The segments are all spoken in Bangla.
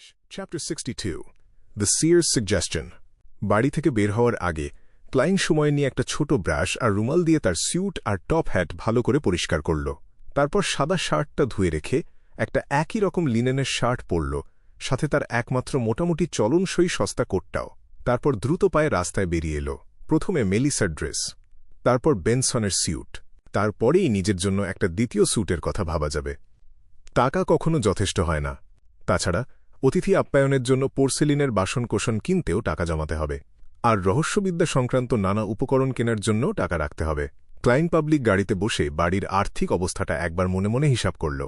Chapter 62 The Seer's Suggestion বাড়ি থেকে বের হওয়ার আগে ক্লাইন সময় নিয়ে একটা ছোট ব্রাশ আর রুমাল দিয়ে তার স্যুট আর টপ হ্যাট ভালো করে পরিষ্কার করল। তারপর সাদা শার্টটা ধুয়ে রেখে একটা একই রকম লিনেনের শার্ট পরল, সাথে তার একমাত্র মোটামুটি চলনসই সস্তা কোটটাও। তারপর দ্রুত পায়ে রাস্তায় বেরিয়ে এলো। প্রথমে মেলিসার ড্রেস, তারপর বেনসনের স্যুট, তারপরেই নিজের জন্য একটা দ্বিতীয় স্যুটের কথা ভাবা যাবে। টাকা কখনো যথেষ্ট হয় না। তাছাড়া অতিথি আপ্যায়নের জন্য পোর্সেলিনের বাসনকোসন কিনতেও টাকা জমাতে হবে, আর রহস্যবিদ্যা সংক্রান্ত নানা উপকরণ কেনার জন্যও টাকা রাখতে হবে। ক্লাইন পাবলিক গাড়িতে বসে বাড়ির আর্থিক অবস্থাটা একবার মনে মনে হিসাব করল।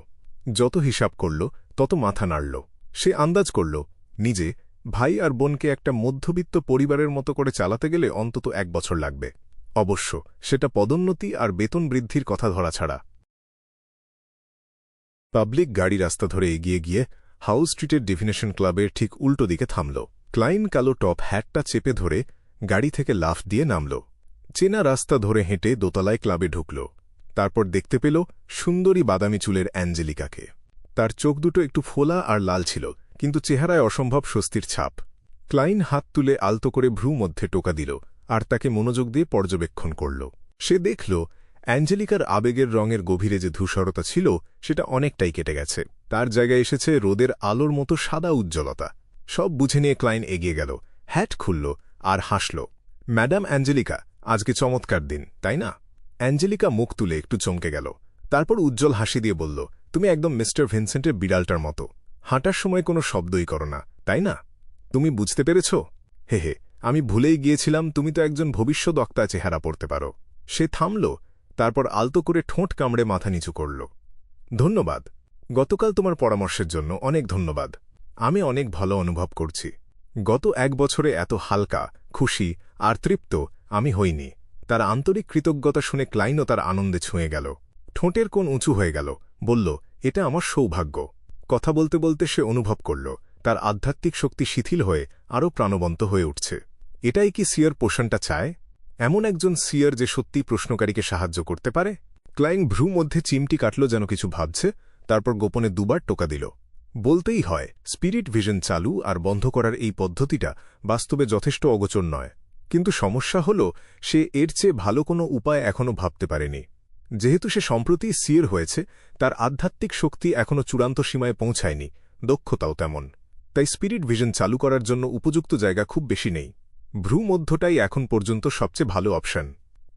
যত হিসাব করল তত মাথা নাড়ল। সে আন্দাজ করল নিজে, ভাই আর বোনকে একটা মধ্যবিত্ত পরিবারের মতো করে চালাতে গেলে অন্তত 1 বছর লাগবে। অবশ্য সেটা পদোন্নতি আর বেতন বৃদ্ধির কথা ধরা ছাড়া। পাবলিক গাড়ি রাস্তা ধরে এগিয়ে গিয়ে হাউস স্ট্রিটের ডিভিনেশন ক্লাবের ঠিক উল্টো দিকে থামল। ক্লাইন কালো টপ হ্যাটটা চেপে ধরে গাড়ি থেকে লাফ দিয়ে নামল। চেনা রাস্তা ধরে হেঁটে দোতলায় ক্লাবে ঢুকল। তারপর দেখতে পেল সুন্দরী বাদামি চুলের অ্যাঞ্জেলিকাকে। তার চোখ দুটো একটু ফোলা আর লাল ছিল, কিন্তু চেহারায় অসম্ভব স্বস্তির ছাপ। ক্লাইন হাত তুলে আলতো করে ভ্রু মধ্যে টোকা দিল আর তাকে মনোযোগ দিয়ে পর্যবেক্ষণ করল। সে দেখল অ্যাঞ্জেলিকার আবেগের রঙের গভীরে যে ধূসরতা ছিল সেটা অনেকটাই কেটে গেছে। তার জায়গায় এসেছে রোদের আলোর মতো সাদা উজ্জ্বলতা। সব বুঝে নিয়ে ক্লাইন এগিয়ে গেল, হ্যাট খুলল আর হাসল। ম্যাডাম অ্যাঞ্জেলিকা, আজকে চমৎকার দিন, তাই না? অ্যাঞ্জেলিকা মুখ তুলে একটু চমকে গেল। তারপর উজ্জ্বল হাসি দিয়ে বলল, তুমি একদম মিস্টার ভিনসেন্টের বিড়ালটার মতো। হাঁটার সময় কোনো শব্দই করো না, তাই না? তুমি বুঝতে পেরেছ? হে হে, আমি ভুলেই গিয়েছিলাম, তুমি তো একজন ভবিষ্যদ্বক্তা চেহারা পড়তে পারো। সে থামল, তারপর আলতো করে ঠোঁট কামড়ে মাথা নিচু করল। ধন্যবাদ। গতকাল তোমার পরামর্শের জন্য অনেক ধন্যবাদ। আমি অনেক ভালো অনুভব করছি। গত 1 বছরে এত হালকা, খুশি আর তৃপ্ত আমি হইনি। তার আন্তরিক কৃতজ্ঞতা শুনে ক্লাইনও তার আনন্দে ছুঁয়ে গেল। ঠোঁটের কোণ উঁচু হয়ে গেল, বলল, এটা আমার সৌভাগ্য। কথা বলতে বলতে সে অনুভব করল তার আধ্যাত্মিক শক্তি শিথিল হয়ে আরও প্রাণবন্ত হয়ে উঠছে। এটাই কি সিয়ার পোষণটা চায়? এমন একজন সিয়ার যে সত্যি প্রশ্নকারীকে সাহায্য করতে পারে? ক্লাইন ভ্রু মধ্যে চিমটি কাটল, যেন কিছু ভাবছে। তারপর গোপনে 2 বার টোকা দিল। বলতেই হয়, স্পিরিট ভিশন চালু আর বন্ধ করার এই পদ্ধতিটা বাস্তবে যথেষ্ট অগোচর নয়। কিন্তু সমস্যা হল সে এর চেয়ে ভালো কোনো উপায় এখনও ভাবতে পারেনি। যেহেতু সে সম্প্রতি সিয়ার হয়েছে, তার আধ্যাত্মিক শক্তি এখনও চূড়ান্ত সীমায় পৌঁছায়নি, দক্ষতাও তেমন। তাই স্পিরিট ভিশন চালু করার জন্য উপযুক্ত জায়গা খুব বেশি নেই। ভ্রু মধ্যটাই এখন পর্যন্ত সবচেয়ে ভালো অপশন।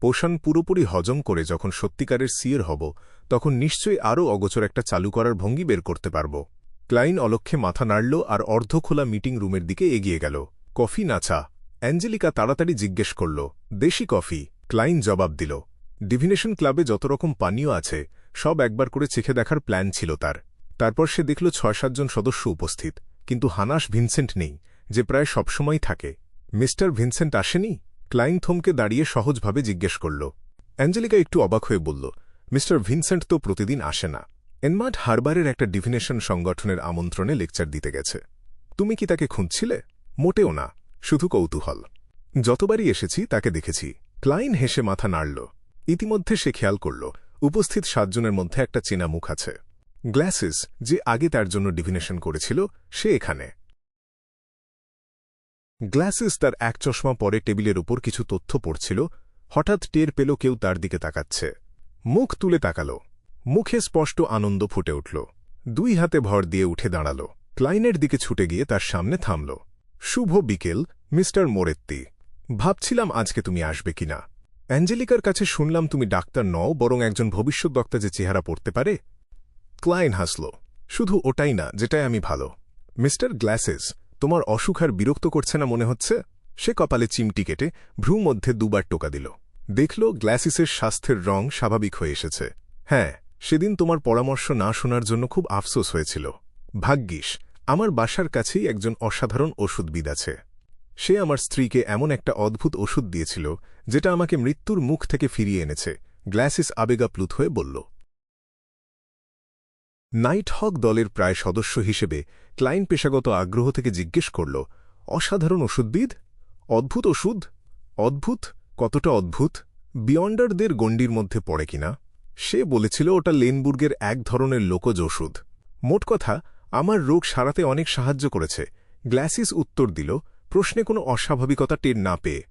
পোষণ পুরোপুরি হজম করে যখন সত্যিকারের সিয়ার হব, তখন নিশ্চয়ই আরও অগোচর একটা চালু করার ভঙ্গি বের করতে পারব। ক্লাইন অলক্ষ্যে মাথা নাড়ল আর অর্ধখোলা মিটিং রুমের দিকে এগিয়ে গেল। কফি না চা? অ্যাঞ্জেলিকা তাড়াতাড়ি জিজ্ঞেস করল। দেশি কফি, ক্লাইন জবাব দিল। ডিভিনেশন ক্লাবে যত রকম পানীয় আছে সব একবার করে চেখে দেখার প্ল্যান ছিল তার। তারপর সে দেখল 6-7 জন সদস্য উপস্থিত, কিন্তু হানাস ভিনসেন্ট নেই, যে প্রায় সবসময় থাকে। মিস্টার ভিনসেন্ট আসেনি? ক্লাইন থমকে দাঁড়িয়ে সহজভাবে জিজ্ঞেস করল। অ্যাঞ্জেলিকা একটু অবাক হয়ে বলল, মিস্টার ভিনসেন্ট তো প্রতিদিন আসে না। এনমার্ট হারবারের একটা ডিভিনেশন সংগঠনের আমন্ত্রণে লেকচার দিতে গেছে। তুমি কি তাকে খুঁজছিলে? মোটেও না, শুধু কৌতূহল। যতবারই এসেছি তাকে দেখেছি। ক্লাইন হেসে মাথা নাড়ল। ইতিমধ্যে সে খেয়াল করল উপস্থিত 7 জনের মধ্যে একটা চেনা মুখ আছে। গ্লাসিস, যে আগে তার জন্য ডিভিনেশন করেছিল, সে এখানে। গ্লাসিস তার এক চশমা পরে টেবিলের উপর কিছু তথ্য পড়ছিল। হঠাৎ টের পেল কেউ তার দিকে তাকাচ্ছে। মুখ তুলে তাকাল। মুখে স্পষ্ট আনন্দ ফুটে উঠল। 2 হাতে ভর দিয়ে উঠে দাঁড়াল। ক্লাইনের দিকে ছুটে গিয়ে তার সামনে থামল। শুভ বিকেল, মিস্টার মোরেত্তি। ভাবছিলাম আজকে তুমি আসবে কিনা। অ্যাঞ্জেলিকার কাছে শুনলাম তুমি ডাক্তার নও, বরং একজন ভবিষ্যদ্বক্তা যে চেহারা পড়তে পারে। ক্লাইন হাসল। শুধু ওটাই না, যেটাই আমি ভালো। মিস্টার গ্লাসিস, তোমার অসুখ আর বিরক্ত করছে না মনে হচ্ছে? সে কপালে চিমটি কেটে ভ্রু মধ্যে 2 বার টোকা দিল। দেখল গ্লাসিসের স্বাস্থ্যের রং স্বাভাবিক হয়ে এসেছে। হ্যাঁ, সেদিন তোমার পরামর্শ না শোনার জন্য খুব আফসোস হয়েছিল। ভাগ্যিস আমার বাসার কাছেই একজন অসাধারণ ওষুধবিদ আছে। সে আমার স্ত্রীকে এমন একটা অদ্ভুত ওষুধ দিয়েছিল যেটা আমাকে মৃত্যুর মুখ থেকে ফিরিয়ে এনেছে। গ্লাসিস আবেগাপ্লুত হয়ে বলল। নাইট হক দলের প্রায় সদস্য হিসেবে ক্লাইন পেশাগত আগ্রহ থেকে জিজ্ঞেস করল, অসাধারণ ওষুধবিদ? অদ্ভুত ওষুধ? অদ্ভুত? কতটা অদ্ভুত? বিয়ন্ডারদের গণ্ডির মধ্যে পড়ে কিনা? সে বলেছিল ওটা লেনবুর্গের এক ধরনের লোকজ ওষুধ। মোট কথা, আমার রোগ সারাতে অনেক সাহায্য করেছে। গ্লাসিস উত্তর দিল, প্রশ্নে কোনো অস্বাভাবিকতা টের না পেয়ে।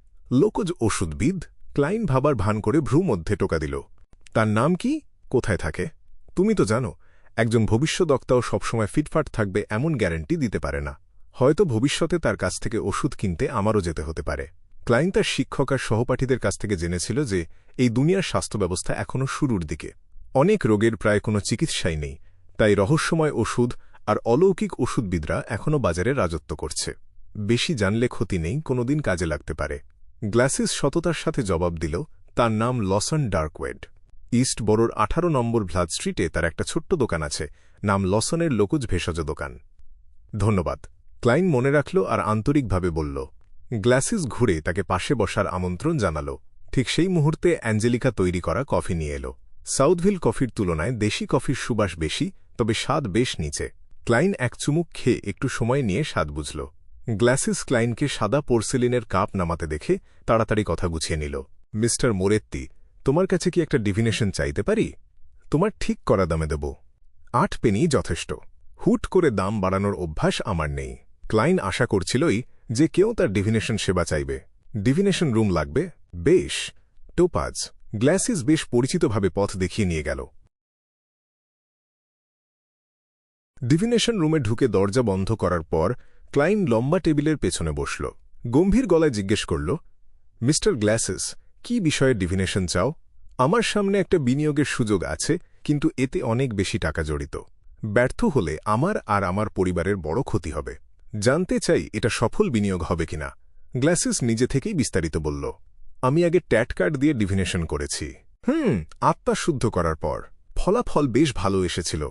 লোকজ ওষুধবিদ? ক্লাইন ভাবার ভান করে ভ্রু মধ্যে টোকা দিল। তার নাম কি? কোথায় থাকে? তুমি তো জানো, একজন ভবিষ্যদ্বক্তাও সবসময় ফিটফাট থাকবে এমন গ্যারান্টি দিতে পারে না। হয়তো ভবিষ্যতে তার কাছ থেকে ওষুধ কিনতে আমারও যেতে হতে পারে। ক্লাইন তার শিক্ষক আর সহপাঠীদের কাছ থেকে জেনেছিল যে এই দুনিয়ার স্বাস্থ্য ব্যবস্থা এখনও শুরুর দিকে। অনেক রোগের প্রায় কোনো চিকিৎসাই নেই, তাই রহস্যময় ওষুধ আর অলৌকিক ওষুধবিদরা এখনও বাজারে রাজত্ব করছে। বেশি জানলে ক্ষতি নেই, কোনোদিন কাজে লাগতে পারে। গ্লাসিস সততার সাথে জবাব দিল, তার নাম লসন ডার্কওয়েড। ইস্ট বরোর 18 নম্বর ভ্লাদ স্ট্রিটে তার একটা ছোট্ট দোকান আছে, নাম লসনের লোকজ ভেষজ দোকান। ধন্যবাদ, ক্লাইন মনে রাখল আর আন্তরিকভাবে বলল। গ্লাসিস ঘুরে তাকে পাশে বসার আমন্ত্রণ জানাল। ঠিক সেই মুহূর্তে অ্যাঞ্জেলিকা তৈরি করা কফি নিয়ে এলো। সাউথভিল কফির তুলনায় দেশি কফির সুবাস বেশি, তবে স্বাদ বেশ নিচে। ক্লাইন এক চুমুক খেয়ে একটু সময় নিয়ে স্বাদ বুঝল। গ্লাসিস ক্লাইনকে সাদা পোর্সেলিনের কাপ নামাতে দেখে তাড়াতাড়ি কথা গুছিয়ে নিল। মিস্টার মোরেত্তি, তোমার কাছে কি একটা ডিভিনেশন চাইতে পারি? তোমার ঠিক করা দামে দেব। 8 পেনি যথেষ্ট। হুট করে দাম বাড়ানোর অভ্যাস আমার নেই। ক্লাইন আশা করছিলই যে কেউ তার ডিভিনেশন সেবা চাইবে। ডিভিনেশন রুম লাগবে? বেশ, টোপাজ। গ্লাসিস বেশ পরিচিতভাবে পথ দেখিয়ে নিয়ে গেল। ডিভিনেশন রুমে ঢুকে দরজা বন্ধ করার পর ক্লাইন লম্বা টেবিলের পেছনে বসল। গম্ভীর গলায় জিজ্ঞেস করল, মিস্টার গ্লাসিস, কি বিষয়ে ডিভিনেশন চাও? আমার সামনে একটা বিনিয়োগের সুযোগ আছে, কিন্তু এতে অনেক বেশি টাকা জড়িত। ব্যর্থ হলে আমার আর আমার পরিবারের বড় ক্ষতি হবে। জানতে চাই এটা সফল বিনিয়োগ হবে কিনা। গ্লাসিস নিজে থেকেই বিস্তারিত বলল, আমি আগে ট্যাট কার্ড দিয়ে ডিভিনেশন করেছি। আত্মা শুদ্ধ করার পর ফলাফল বেশ ভালো এসেছিল।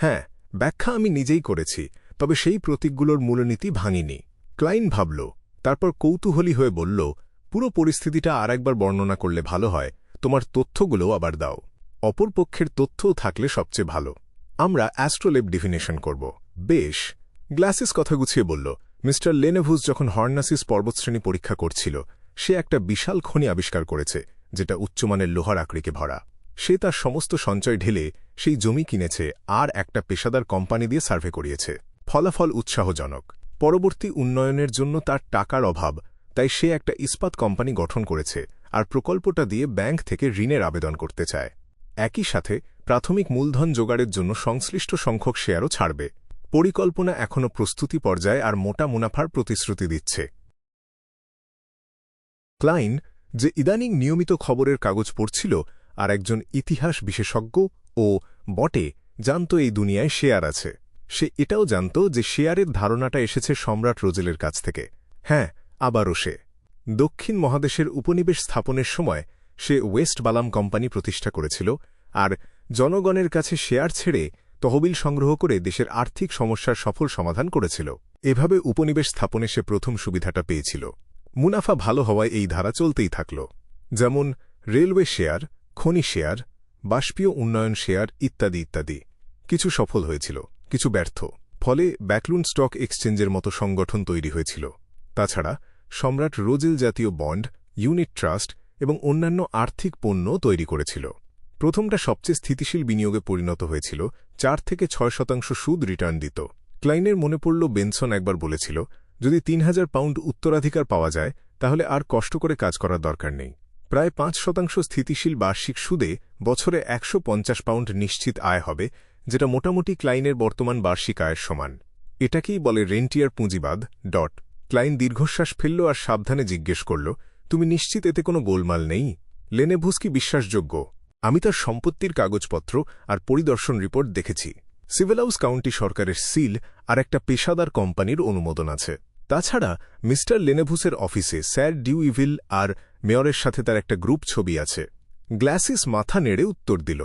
হ্যাঁ, ব্যাখ্যা আমি নিজেই করেছি, তবে সেই প্রতীকগুলোর মূলনীতি ভাঙিনি। ক্লাইন ভাবল, তারপর কৌতূহলী হয়ে বলল, পুরো পরিস্থিতিটা আরেকবার বর্ণনা করলে ভালো হয়। তোমার তথ্যগুলো আবার দাও। অপর পক্ষের তথ্যও থাকলে সবচেয়ে ভালো। আমরা অ্যাস্ট্রোলেব ডিভিনেশন করব। বেশ, গ্লাসিস কথা গুছিয়ে বলল, মিস্টার লেনেভুস যখন হর্নাসিস পর্বতশ্রেণী পরীক্ষা করছিল, সে একটা বিশাল খনি আবিষ্কার করেছে, যেটা উচ্চমানের লোহার আকরিকে ভরা। সে তার সমস্ত সঞ্চয় ঢেলে সেই জমি কিনেছে আর একটা পেশাদার কোম্পানি দিয়ে সার্ভে করিয়েছে। ফলাফল উৎসাহজনক। পরবর্তী উন্নয়নের জন্য তার টাকার অভাব, তাই সে একটা ইস্পাত কোম্পানি গঠন করেছে আর প্রকল্পটা দিয়ে ব্যাংক থেকে ঋণের আবেদন করতে চায়। একই সাথে প্রাথমিক মূলধন জোগাড়ের জন্য সংশ্লিষ্ট সংখ্যক শেয়ারও ছাড়বে। পরিকল্পনা এখনও প্রস্তুতি পর্যায়ে আর মোটা মুনাফার প্রতিশ্রুতি দিচ্ছে। ক্লাইন, যে ইদানিং নিয়মিত খবরের কাগজ পড়ছিল আর একজন ইতিহাস বিশেষজ্ঞ ও বটে জানত এই দুনিয়ায় শেয়ার আছে, সে এটাও জানত যে শেয়ারের ধারণাটা এসেছে সম্রাট রোজেলের কাছ থেকে। হ্যাঁ, আবারও সে দক্ষিণ মহাদেশের উপনিবেশ স্থাপনের সময় সে ওয়েস্ট বালাম কোম্পানি প্রতিষ্ঠা করেছিল আর জনগণের কাছে শেয়ার ছেড়ে তহবিল সংগ্রহ করে দেশের আর্থিক সমস্যার সফল সমাধান করেছিল। এভাবে উপনিবেশ স্থাপনে সে প্রথম সুবিধাটা পেয়েছিল। মুনাফা ভালো হওয়ায় এই ধারা চলতেই থাকল। যেমন রেলওয়ে শেয়ার, খনি শেয়ার, বাষ্পীয় উন্নয়ন শেয়ার ইত্যাদি ইত্যাদি। কিছু সফল হয়েছিল, কিছু ব্যর্থ। ফলে ব্যাকলুন স্টক এক্সচেঞ্জের মতো সংগঠন তৈরি হয়েছিল। তাছাড়া সম্রাট রোজেল জাতীয় বন্ড, ইউনিট ট্রাস্ট এবং অন্যান্য আর্থিক পণ্য তৈরি করেছিল। প্রথমটা সবচেয়ে স্থিতিশীল বিনিয়োগে পরিণত হয়েছিল, 4 থেকে 6% সুদ রিটার্ন দিত। ক্লাইনের মনে পড়ল বেনসন একবার বলেছিল, যদি 3000 পাউন্ড উত্তরাধিকার পাওয়া যায় তাহলে আর কষ্ট করে কাজ করার দরকার নেই। প্রায় 5% স্থিতিশীল বার্ষিক সুদে বছরে 150 পাউন্ড নিশ্চিত আয় হবে, যেটা মোটামুটি ক্লাইনের বর্তমান বার্ষিক আয়ের সমান। এটাকেই বলে রেন্টিয়ার পুঁজিবাদ। ক্লাইন দীর্ঘশ্বাস ফেলল আর সাবধানে জিজ্ঞেস করল, তুমি নিশ্চিত এতে কোনো গোলমাল নেই? লেনেভুস কি বিশ্বাসযোগ্য? আমি তার সম্পত্তির কাগজপত্র আর পরিদর্শন রিপোর্ট দেখেছি। সিভিলাউস কাউন্টি সরকারের সিল আর একটা পেশাদার কোম্পানির অনুমোদন আছে। তাছাড়া মিস্টার লেনেভুসের অফিসে স্যার ডিউইভিল আর মেয়রের সাথে তার একটা গ্রুপ ছবি আছে। গ্লাসিস মাথা নেড়ে উত্তর দিল,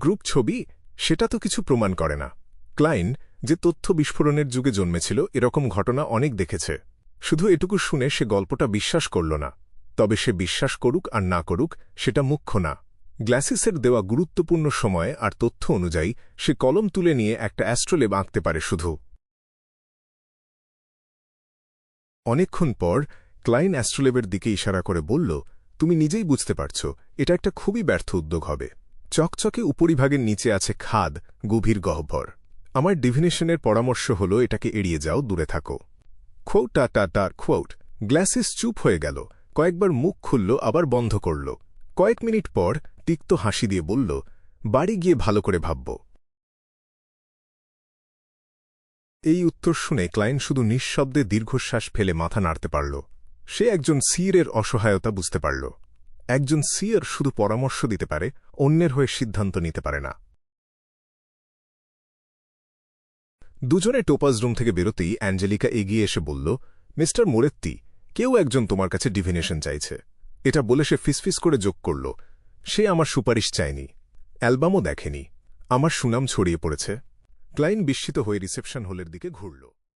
গ্রুপ ছবি? সেটা তো কিছু প্রমাণ করে না। ক্লাইন, যে তথ্য বিস্ফোরণের যুগে জন্মেছিল, এরকম ঘটনা অনেক দেখেছে। শুধু এটুকু শুনে সে গল্পটা বিশ্বাস করল না। তবে সে বিশ্বাস করুক আর না করুক, সেটা মুখ্য না। গ্লাসিসের দেওয়া গুরুত্বপূর্ণ সময় আর তথ্য অনুযায়ী সে কলম তুলে নিয়ে একটা অ্যাস্ট্রোলেব আঁকতে পারে শুধু। অনেকক্ষণ পর ক্লাইন অ্যাস্ট্রোলেবের দিকে ইশারা করে বলল, তুমি নিজেই বুঝতে পারছ এটা একটা খুবই ব্যর্থ উদ্যোগ হবে। চকচকে উপরিভাগের নিচে আছে খাদ, গভীর গহ্বর। আমার ডিভিনেশনের পরামর্শ হল এটাকে এড়িয়ে যাও, দূরে থাকো। খোট গ্লাসিস চুপ হয়ে গেল, কয়েকবার মুখ খুলল, আবার বন্ধ করল। কয়েক মিনিট পর তিক্ত হাসি দিয়ে বলল, বাড়ি গিয়ে ভালো করে ভাবব। এই উত্তর শুনে ক্লায়েন্ট শুধু নিঃশব্দে দীর্ঘশ্বাস ফেলে মাথা নাড়তে পারল। সে একজন সিইওর অসহায়তা বুঝতে পারল। একজন সিইওর শুধু পরামর্শ দিতে পারে, অন্যের হয়ে সিদ্ধান্ত নিতে পারে না। দুজনে টোপাজ রুম থেকে বেরোতেই অ্যাঞ্জেলিকা এগিয়ে এসে বলল, মিস্টার মোরেত্তি, কেউ একজন তোমার কাছে ডিভিনেশন চাইছে। এটা বলে সে ফিসফিস করে যোগ করল, সে আমার সুপারিশ চায়নি, অ্যালবামও দেখেনি, আমার সুনাম ছড়িয়ে পড়েছে। ক্লায়েন্ট বিস্মিত হয়ে রিসেপশন হলের দিকে ঘুরল।